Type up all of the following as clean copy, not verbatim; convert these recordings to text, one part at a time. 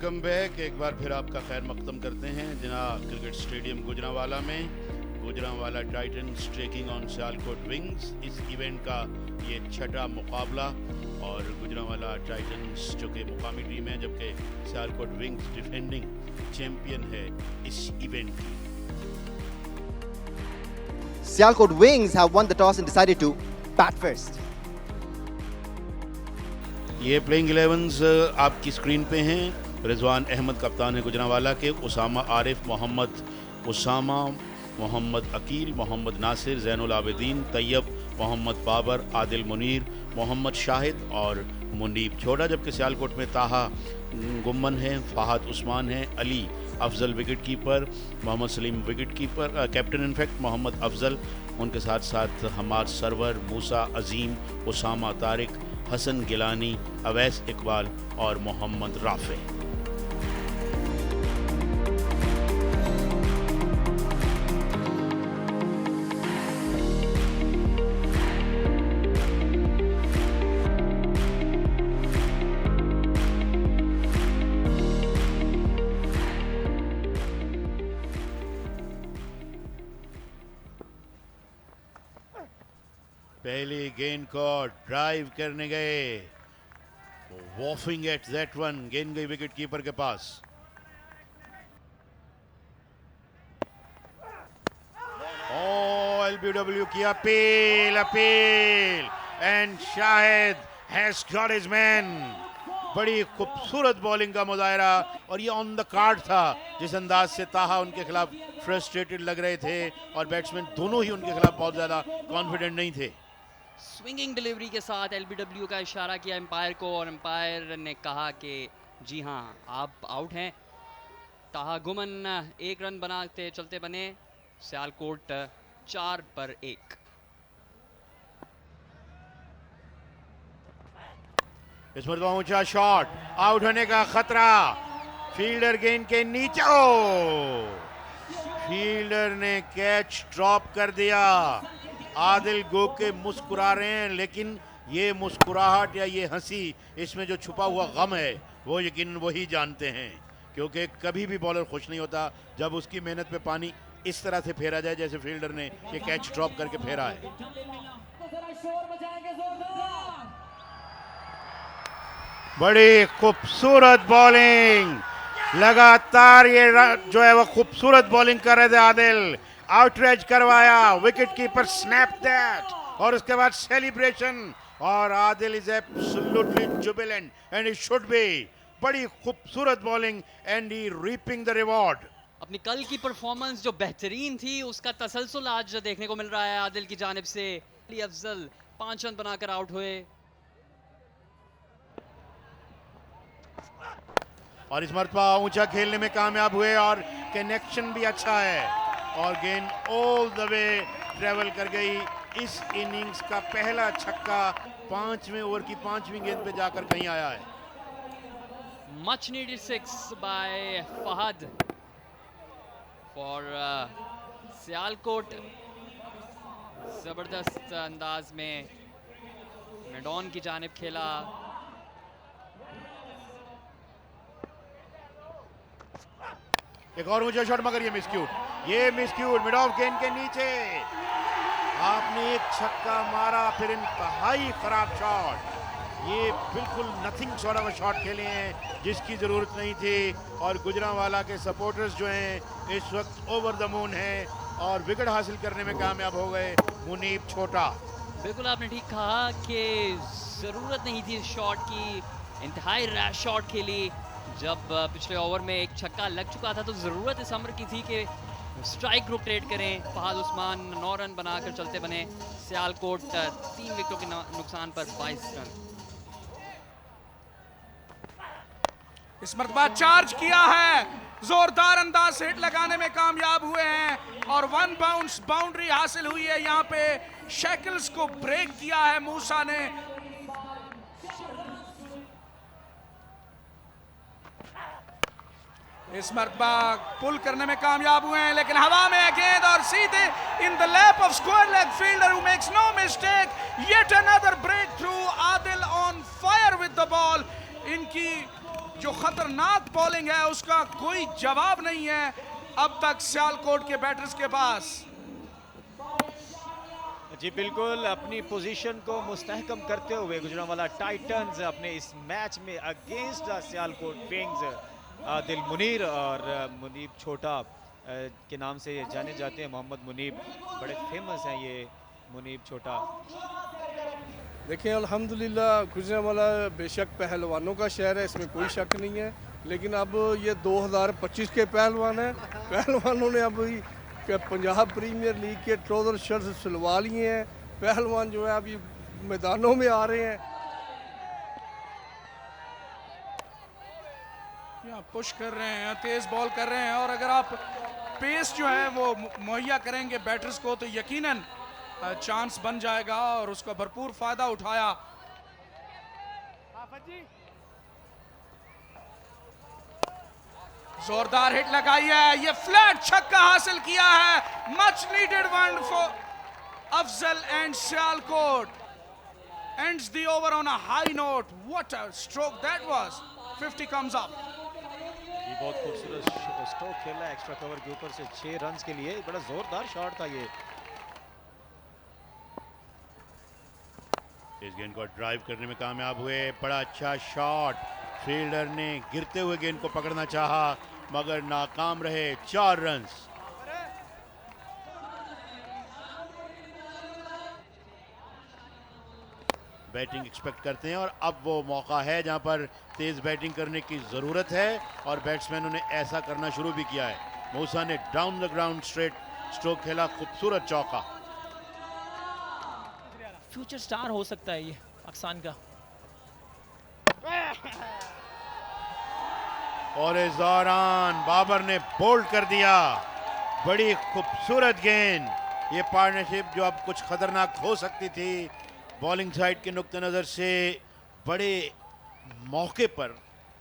Welcome back. एक बार फिर आपका खैर मकदम करते हैं जिना क्रिकेट स्टेडियम गुजरांवाला में। Gujranwala Titans taking on Sialkot wings. इस इवेंट का ये छठा मुकाबला और गुजरांवाला टाइटंस जो कि मुकामी टीम है जबकि सियालकोट विंग्स डिफेंडिंग चैंपियन है इस इवेंट की। Sialkot Wings have won the toss and decided to bat first. ये प्लेइंग 11s आपकी स्क्रीन पे हैं। रिजवान अहमद कप्तान है गुजरांवाला के, उसामा आरिफ, मोहम्मद अकील, मोहम्मद नासिर, जैनुल आबिदीन, तैयब, मोहम्मद बाबर, आदिल मुनीर, मोहम्मद शाहिद और मुनीब छोड़ा। जबकि सियालकोट में ताहा गुम्मन है, फहद उस्मान है, Ali Afzal wicket keeper, Mohammad Saleem wicket keeper captain in fact Mohammad Afzal, उनके साथ साथ हमाद सरवर, मूसा अजीम, उसामा तारिक, हसन गिलानी, अवैस इकबाल और मोहम्मद राफे। पहली गेंद को ड्राइव करने गए, वॉफिंग एट दैट वन, गेंद गई विकेट कीपर के पास। एलबीडब्ल्यू की appeal and Shahid has got his man. बड़ी खूबसूरत बॉलिंग का मुजाहरा और ये ऑन द कार्ड था। जिस अंदाज से ताहा उनके खिलाफ फ्रस्ट्रेटेड लग रहे थे और बैट्समैन दोनों ही उनके खिलाफ बहुत ज्यादा कॉन्फिडेंट नहीं थे। स्विंगिंग डिलीवरी के साथ एलबीडब्ल्यू का इशारा किया एम्पायर को और एम्पायर ने कहा कि जी हाँ आप आउट हैं। ताहा गुमन 1 रन बनाते चलते बने, सियालकोट 4 पर 1। इस मरतबा ऊंचा शॉट, आउट होने का खतरा, फील्डर गेंद के नीचे, फील्डर ने कैच ड्रॉप कर दिया। आदिल गो के मुस्कुरा रहे हैं, लेकिन ये मुस्कुराहट या ये हंसी, इसमें जो छुपा हुआ गम है वो यकीन वही जानते हैं, क्योंकि कभी भी बॉलर खुश नहीं होता जब उसकी मेहनत पे पानी इस तरह से फेरा जाए जैसे फील्डर ने ये कैच ड्रॉप करके फेरा है। बड़ी खूबसूरत बॉलिंग, लगातार ये जो है वो खूबसूरत बॉलिंग कर रहे थे आदिल। आउटरेज करवाया, विकेट कीपर स्नैप दैट और उसके बाद सेलिब्रेशन, और Adil is absolutely Jubilant and it should be. बड़ी खूबसूरत bowling and he reaping the reward. अपनी कल की परफॉर्मेंस जो बेहतरीन थी उसका तसलसल आज देखने को मिल रहा है आदिल की जानिब से। अली अफजल 5 रन बनाकर आउट हुए और इस मरतबा ऊंचा खेलने में कामयाब हुए और कनेक्शन भी अच्छा है और गेंद ऑल द वे ट्रेवल कर गई। इस इनिंग्स का पहला छक्का 5वें ओवर की 5वीं गेंद पे जाकर कहीं आया है। Much needed 6 by Fahad for Sialkot. जबरदस्त अंदाज में मेडॉन की जानिब खेला। एक और ऊंचा शॉट, मगर ये मिसक्यूट मिड ऑफ गेंद के नीचे। आपने एक छक्का मारा, फिर इंतहाई खराब शॉट। ये बिल्कुल नथिंग सॉर्ट ऑफ शॉट खेले हैं जिसकी जरूरत नहीं थी। और गुजरांवाला के सपोर्टर्स जो हैं इस वक्त ओवर द मून हैं और विकेट हासिल करने में कामयाब हो गए मुनीब छोटा। बिल्कुल आपने ठीक कहा कि जरूरत नहीं थी इस शॉट की, इंतहाई रैश शॉट खेली। जब पिछले ओवर में एक छक्का लग चुका था तो ज़रूरत इस अमर की थी कि स्ट्राइक रोटेट करें। फहद उस्मान 9 रन बनाकर चलते बने। सियालकोट 3 विकेटों के नुकसान पर 22 रन। इस मरतबा चार्ज किया है, जोरदार अंदाज से हिट लगाने में कामयाब हुए हैं और 1 बाउंस बाउंड्री हासिल हुई है। यहाँ पे शैकल्स को ब्रेक किया है मूसा ने। इस मरतबा पुल करने में कामयाब हुए हैं, लेकिन हवा में है गेंद और सीधे in the lap of square leg fielder who makes no mistake. Yet another breakthrough, Adil on fire with the ball. इनकी जो खतरनाक बॉलिंग है उसका कोई जवाब नहीं है अब तक सियालकोट के बैटर्स के पास। जी बिल्कुल, अपनी पोजीशन को मुस्तहकम करते हुए गुजरांवाला टाइटंस अपने इस मैच में अगेंस्ट सियालकोट विंग्स आदिल मुनीर और मुनीब छोटा के नाम से जाने जाते हैं। मोहम्मद मुनीब बड़े फेमस हैं ये मुनीब छोटा। देखिए अल्हम्दुलिल्लाह गुजरांवाला बेशक पहलवानों का शहर है, इसमें कोई शक नहीं है, लेकिन अब ये 2025 के पहलवान हैं। पहलवानों ने अब पंजाब प्रीमियर लीग के ट्राउजर शर्ट सिलवा लिए हैं। पहलवान जो है अभी मैदानों में आ रहे हैं। यहाँ पुश कर रहे हैं, तेज बॉल कर रहे हैं, और अगर आप पेस जो है वो मुहैया करेंगे बैटर्स को तो यकीनन चांस बन जाएगा और उसका भरपूर फायदा उठाया। जोरदार हिट लगाई है, ये फ्लैट छक्का हासिल किया है। Much needed one for Afzal and Sialkot ends the over on a high note. What a stroke that was. 50 comes up. ये बहुत खूबसूरत स्ट्रोक खेला एक्स्ट्रा कवर के ऊपर से 6 रन्स के लिए। बड़ा जोरदार शॉट था ये। इस गेंद को ड्राइव करने में कामयाब हुए। बड़ा अच्छा शॉट, फील्डर ने गिरते हुए गेंद को पकड़ना चाहा मगर नाकाम रहे। 4 रन्स। बैटिंग एक्सपेक्ट करते हैं और अब वो मौका है जहां पर तेज बैटिंग करने की जरूरत है और बैट्समैनों ने ऐसा करना शुरू भी किया है। मूसा ने down the ground straight stroke खेला, खूबसूरत चौका। फ्यूचर स्टार हो सकता है ये पाकिस्तान का। और इस दौरान बाबर ने बोल्ड कर दिया। बड़ी खूबसूरत गेंद। ये पार्टनरशिप जो अब कुछ खतरनाक हो सकती थी बॉलिंग साइड के नुक्ते नज़र से, बड़े मौके पर,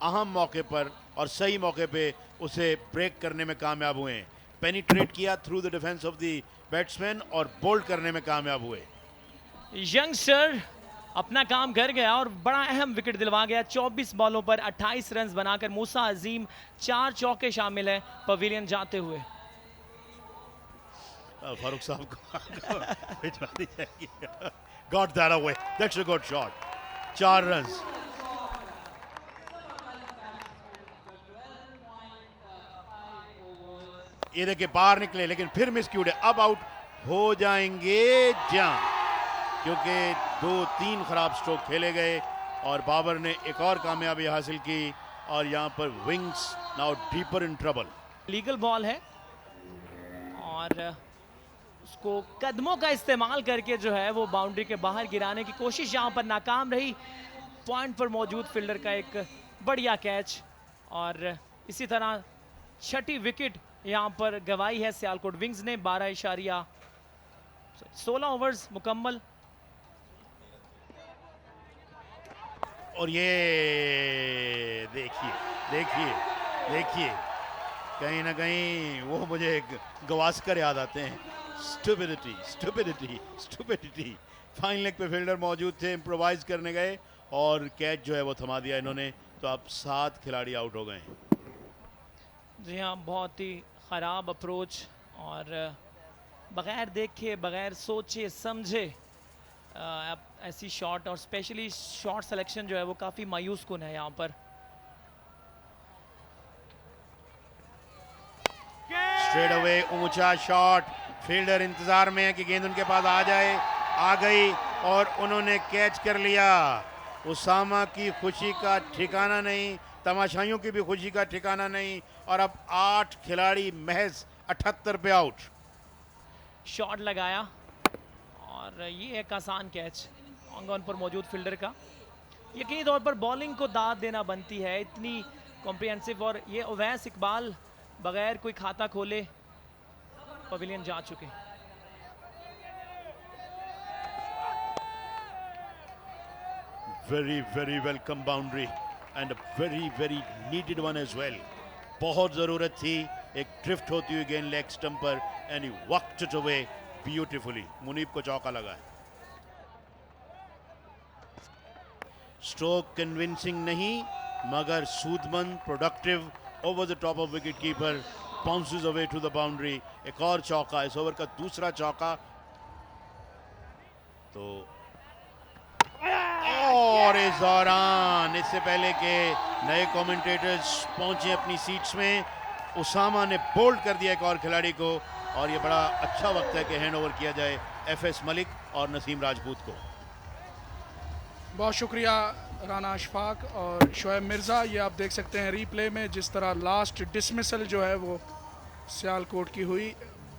अहम मौके पर और सही मौके पे उसे ब्रेक करने में कामयाब हुए। पेनिट्रेट किया through the defence of the batsman और बोल्ड करने में कामयाब हुए। यंगस्टर अपना काम कर गया और बड़ा अहम विकेट दिलवा गया। 24 बॉलों पर 28 रन बनाकर मूसा अजीम 4 चौके शामिल हैं पवेलियन जाते हुए। फारूक साहब को भिजवा दी जाएगी। Got that away. That's a good shot. 4 runs. ये देखिए बाहर निकले लेकिन फिर मिस क्यूड है। अब आउट हो जाएंगे जान, क्योंकि 2-3 खराब स्ट्रोक खेले गए और बाबर ने एक और कामयाबी हासिल की और यहाँ पर wings now deeper in trouble. Legal ball है और उसको कदमों का इस्तेमाल करके जो है वो बाउंड्री के बाहर गिराने की कोशिश यहाँ पर नाकाम रही। पॉइंट पर मौजूद फील्डर का एक बढ़िया कैच और इसी तरह 6ठी विकेट यहाँ पर गवाई है सियालकोट विंग्स ने। 16 ओवर्स मुकम्मल। और ये देखिए देखिए देखिए, कहीं ना कहीं वो मुझे गवास्कर याद आते हैं। Stupidity stupidity stupidity. Fine leg पे फील्डर मौजूद थे, इम्प्रोवाइज करने गए और कैच जो है वो थमा दिया इन्होंने। तो अब 7 खिलाड़ी आउट हो गए हैं। जी हाँ, बहुत ही ख़राब अप्रोच और बग़ैर देखे बग़ैर सोचे समझे ऐसी शॉट और स्पेशली शॉट सिलेक्शन जो है वो काफ़ी मायूस कुन है यहाँ पर। स्ट्रेट अवे ऊंचा शॉट, फील्डर इंतजार में है कि गेंद उनके पास आ जाए। आ गई और उन्होंने कैच कर लिया। उसामा की खुशी का ठिकाना नहीं, तमाशाइयों की भी खुशी का ठिकाना नहीं। और अब 8 खिलाड़ी महज 78 पे आउट। शॉट लगाया और ये एक आसान कैच ऑन ऑन पर मौजूद फील्डर का। यकीनी तौर पर बॉलिंग को दाद देना बनती है, इतनी कॉम्प्रिहेंसिव। और ये उवैस इकबाल बगैर कोई खाता खोले पवेलियन जा चुके। Very very welcome boundary and very very needed one as well. बहुत ज़रूरत थी। एक ड्रिफ्ट होती हुई गेंद लेग स्टंप पर and he worked it away beautifully. Munib को चौका लगा है। स्ट्रोक कन्विंसिंग नहीं मगर सूदमन productive over the top of wicket keeper, bounces away to the boundary. एक और चौका, इस ओवर का दूसरा चौका। तो और इस दौरान, इससे पहले के नए कमेंटेटर्स पहुंचे अपनी सीट्स में, उसामा ने बोल्ड कर दिया एक और खिलाड़ी को, और ये बड़ा अच्छा वक्त है कि हैंड ओवर किया जाए एफएस मलिक और नसीम राजपूत को। बहुत शुक्रिया राना अशफाक और शोएब मिर्ज़ा। ये आप देख सकते हैं रीप्ले में जिस तरह लास्ट डिसमिसल जो है वो सियालकोट की हुई।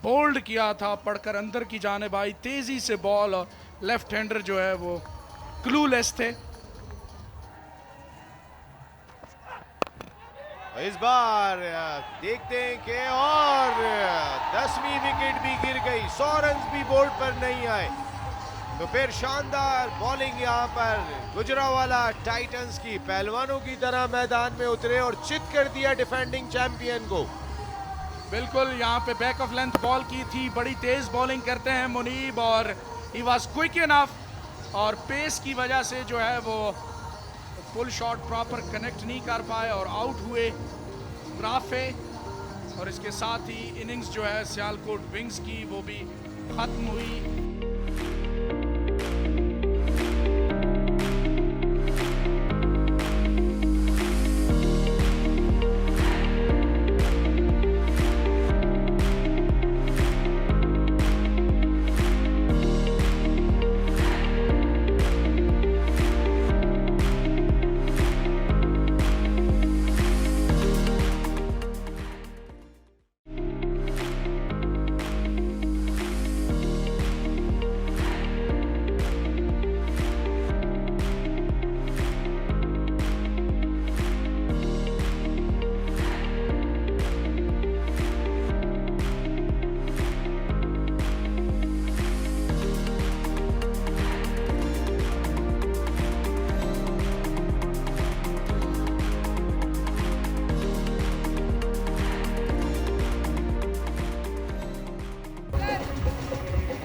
बोल्ड किया था, पढ़कर अंदर की जानिब आई तेज़ी से बॉल, और लेफ्ट हैंडर जो है वो क्लूलेस थे। इस बार देखते हैं कि और 10वीं विकेट भी गिर गई, 100 रन भी बोर्ड पर नहीं आए। तो फिर शानदार बॉलिंग यहाँ पर गुजरावाला टाइटंस की, पहलवानों की तरह मैदान में उतरे और चित कर दिया डिफेंडिंग चैंपियन को। बिल्कुल, यहाँ पे बैक ऑफ लेंथ बॉल की थी, बड़ी तेज बॉलिंग करते हैं मुनीब, और ही वाज क्विक इनफ, और पेस की वजह से जो है वो फुल शॉट प्रॉपर कनेक्ट नहीं कर पाए और आउट हुए राफे। और इसके साथ ही इनिंग्स जो है सियालकोट विंग्स की वो भी खत्म हुई।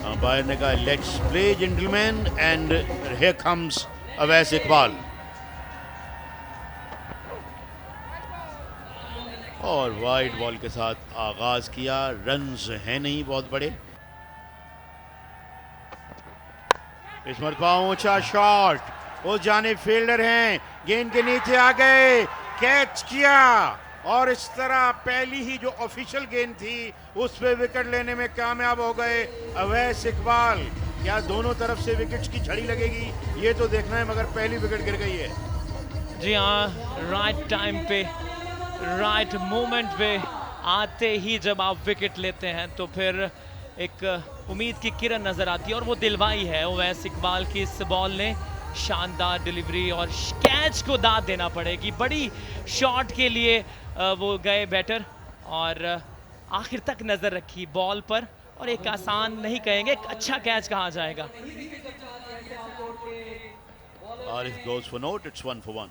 अंपायर ने कहा let's play gentleman, and here comes Awais Iqbal. और वाइड बॉल के साथ आगाज किया, रन्स हैं नहीं बहुत बड़े। इस मरतबा ऊंचा शॉट, वो जाने फील्डर हैं, गेंद के नीचे आ गए, कैच किया, और इस तरह पहली ही जो ऑफिशियल गेंद थी उस पे विकेट लेने में कामयाब हो गए अवैस इकबाल। क्या दोनों तरफ से विकेट्स की झड़ी लगेगी ये तो देखना है, मगर पहली विकेट गिर गई है। जी हाँ, राइट टाइम पे, राइट मोमेंट पे आते ही जब आप विकेट लेते हैं तो फिर एक उम्मीद की किरण नजर आती है, और वो दिलवाई है अवैस इकबाल की इस बॉल ने। शानदार डिलीवरी, और कैच को दाद देना पड़ेगी, बड़ी शॉट के लिए वो गए बैटर, और आखिर तक नजर रखी बॉल पर, और एक आसान नहीं कहेंगे, एक अच्छा कैच कहा जाएगा। Arif goes for note, it's 1 for 1.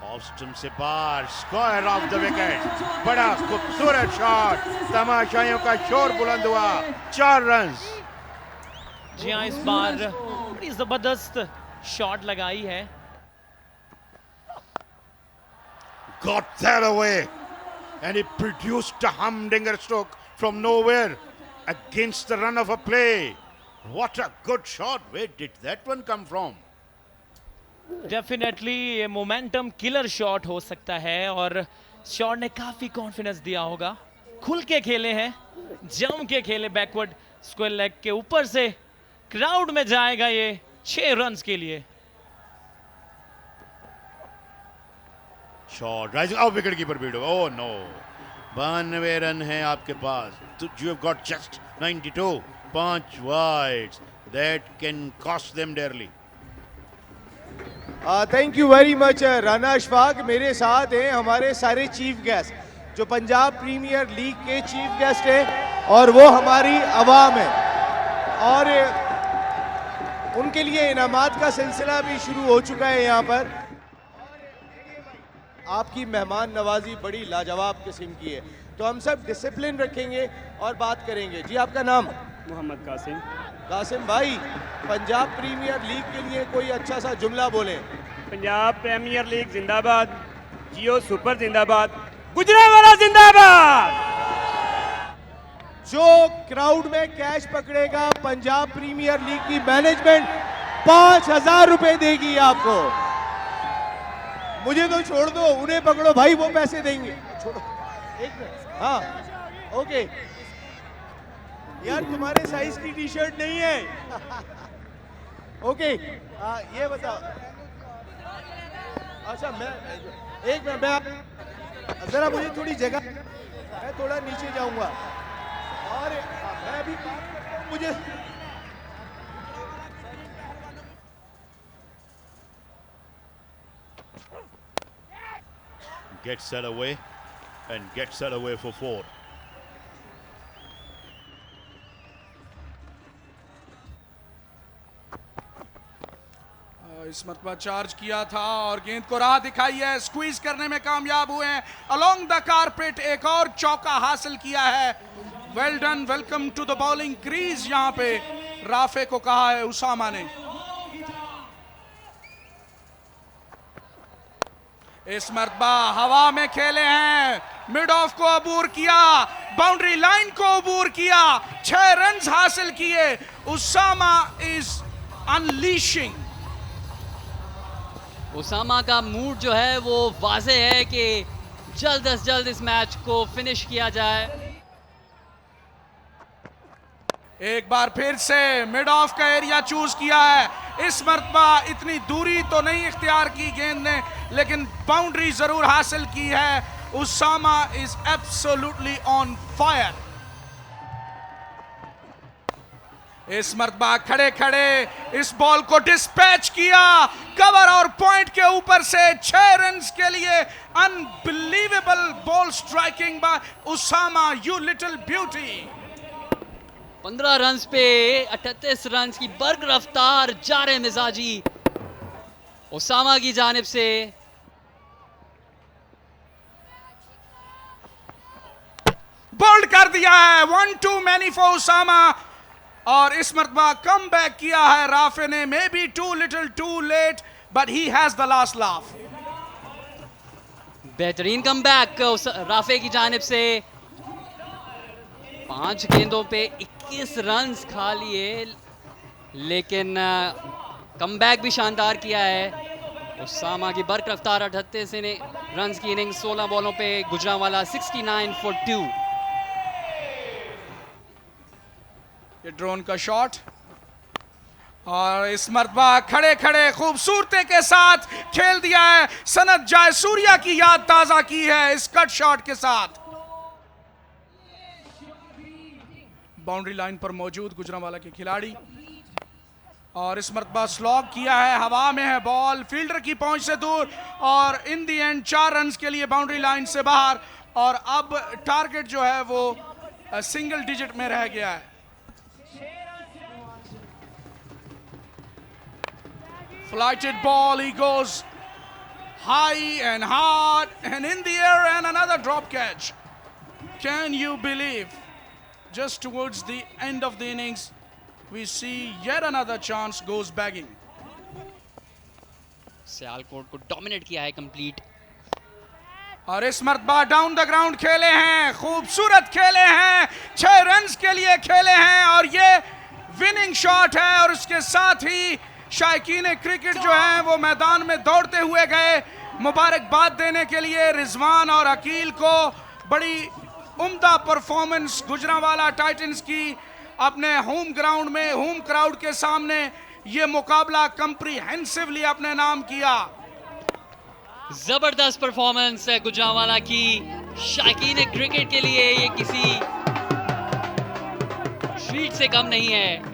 Off stump से पार, स्क्वायर ऑफ द विकेट, बड़ा खूबसूरत शॉट, तमाशाइयों का शोर बुलंद हुआ, 4 रन्स। जी हाँ, इस बार बड़ी जबरदस्त शॉट लगाई है। Got that away, and he produced a humdinger stroke from nowhere against the run of a play. What a good shot! Where did that one come from? Definitely ये मोमेंटम किलर शॉट हो सकता है, और shot ने काफी confidence दिया होगा। खुल के खेले हैं, जम के खेले, बैकवर्ड स्क्वायर लेग के ऊपर से क्राउड में जाएगा ये 6 रन्स के लिए। Shot rising, oh wicket keeper beat, oh no, 92 run हैं आपके पास, तो you have got just 92, 5 wides, that can cost them dearly. Thank you very much Rana Ashfaq. मेरे साथ हैं हमारे सारे चीफ गेस्ट, जो पंजाब प्रीमियर लीग के चीफ गेस्ट हैं, और वो हमारी अवाम है, और उनके लिए इनामात का सिलसिला भी शुरू हो चुका है यहाँ पर। आपकी मेहमान नवाजी बड़ी लाजवाब किस्म की है, तो हम सब डिसिप्लिन रखेंगे और बात करेंगे। जी आपका नाम? मोहम्मद कासिम। कासिम भाई, पंजाब प्रीमियर लीग के लिए कोई अच्छा सा जुमला बोलें। पंजाब प्रीमियर लीग जिंदाबाद, जियो सुपर जिंदाबाद, गुजरांवाला जिंदाबाद। जो क्राउड में कैश पकड़ेगा, पंजाब प्रीमियर लीग की मैनेजमेंट 5,000 रुपए देगी आपको। मुझे तो छोड़ दो, उन्हें पकड़ो भाई, वो पैसे देंगे। छोड़ो एक मिनट। हाँ ओके यार, तुम्हारे साइज की टी शर्ट नहीं है। ओके ये बताओ। अच्छा मैं एक मिनट, मैं जरा, मुझे थोड़ी जगह, मैं थोड़ा नीचे जाऊंगा और मैं भी मुझे Gets set away and gets set away for 4. इस मरतबा चार्ज किया था और गेंद को राह दिखाई है, स्क्वीज करने में कामयाब हुए हैं। अलोंग द कारपेट एक और चौका हासिल किया है। Well done, welcome to the bowling crease, यहां पे राफे को कहा है उसामा ने। इस मरतबा हवा में खेले हैं, मिड ऑफ को अबूर किया, बाउंड्री लाइन को अबूर किया, 6 रन हासिल किए। Usama is unleashing. उसामा का मूड जो है वो वाज़े है कि जल्द से जल्द इस मैच को फिनिश किया जाए। एक बार फिर से मिड ऑफ का एरिया चूज किया है। इस मरतबा इतनी दूरी तो नहीं इख्तियार की गेंद ने, लेकिन बाउंड्री जरूर हासिल की है। Usama is absolutely on fire. इस मरतबा खड़े खड़े इस बॉल को डिस्पैच किया, कवर और पॉइंट के ऊपर से 6 रन के लिए। Unbelievable ball striking by Usama, you little beauty. 15 run पे 38 रन की बर्ग रफ्तार जारे मिजाजी उसामा की जानिब से। बोल्ड कर दिया है, 1 too many for उसामा। और इस मरतबा कम बैक किया है राफे ने, maybe too little too late, but he has the last laugh. बेहतरीन कम बैक राफे की जानिब से। 5 गेंदों पे 21 रन खा लिए, लेकिन कम बैक भी शानदार किया है। उसामा की बर्क रफ्तार 38 रन की इनिंग, 16 बॉलों पे गुजरांवाला 69 for 2। ये ड्रोन का शॉट, और इस मरतबा खड़े खड़े खूबसूरती के साथ खेल दिया है। सनत जयसूर्या की याद ताजा की है इस कट शॉट के साथ। बाउंड्री लाइन पर मौजूद गुजरांवाला के खिलाड़ी, और इस मरतबा स्लॉग किया है, हवा में है बॉल, फील्डर की पहुंच से दूर, और इन दी एंड 4 रन के लिए बाउंड्री लाइन से बाहर। और अब टारगेट जो है वो सिंगल डिजिट में रह गया है। Flighted ball, he goes high and hard and in the air, and another drop catch. Can you believe? Just towards the end of the innings, we see yet another chance goes begging. Sialkot को dominate किया है complete. और इस मरतबा down the ground खेले हैं, खूबसूरत खेले हैं, 6 रन के लिए खेले हैं, और ये विनिंग शॉट है। और उसके साथ ही शायकीन क्रिकेट जो है वो मैदान में दौड़ते हुए गए मुबारकबाद देने के लिए रिजवान और अकील को। बड़ी उम्दा परफॉर्मेंस गुजरांवाला टाइटंस की अपने होम ग्राउंड में, होम क्राउड के सामने ये मुकाबला कंप्रीहेंसिवली अपने नाम किया। जबरदस्त परफॉर्मेंस है गुजरांवाला की। शायकीन क्रिकेट के लिए ये किसी ट्रीट से कम नहीं है।